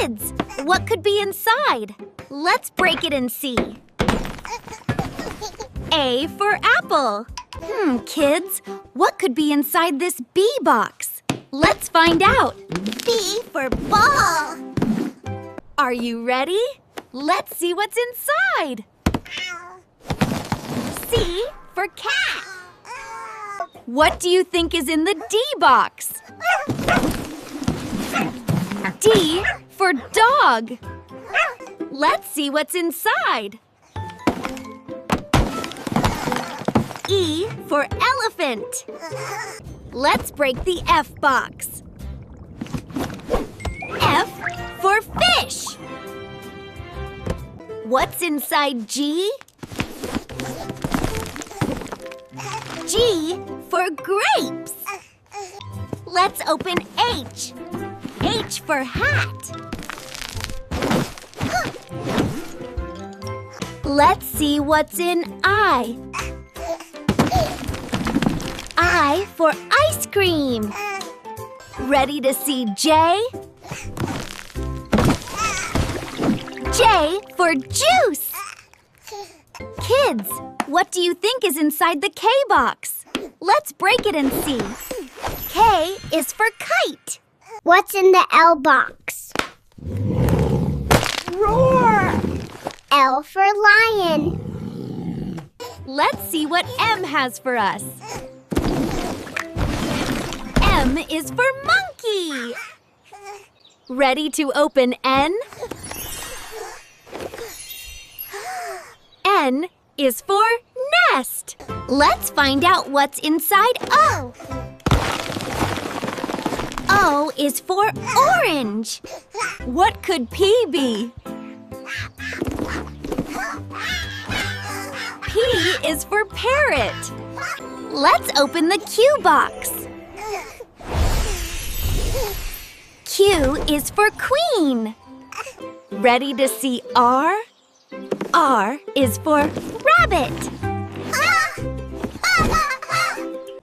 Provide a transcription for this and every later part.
Kids, what could be inside? Let's break it and see. A for apple. Kids, what could be inside this B box? Let's find out. B for ball. Are you ready? Let's see what's inside. C for cat. What do you think is in the D box? D for dog. Let's see what's inside. E for elephant. Let's break the F box. F for fish. What's inside G? G for grapes. Let's open H. H for hat. Let's see what's in I. I for ice cream. Ready to see J? J for juice. Kids, what do you think is inside the K box? Let's break it and see. K is for kite. What's in the L box? Roar. L for lion. Let's see what M has for us. M is for monkey. Ready to open N? N is for nest. Let's find out what's inside O. O is for orange. What could P be? P is for parrot. Let's open the Q box. Q is for queen. Ready to see R? R is for rabbit.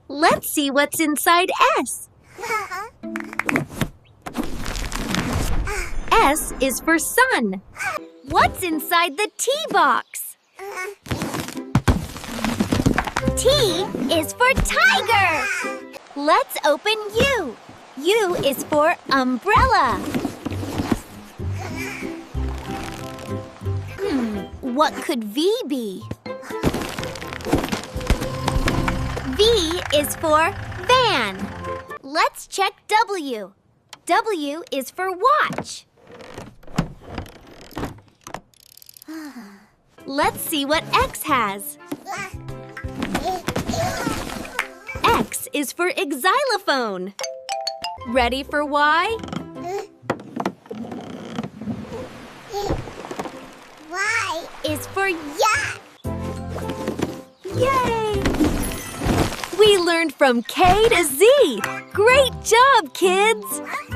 Let's see what's inside S. S is for sun. What's inside the T box? T is for tiger. Let's open U. U is for umbrella. What could V be? V is for van. Let's check W. W is for watch. Let's see what X has. X is for xylophone. Ready for Y? Y is for yak. Yay! We learned from K to Z. Great job, kids!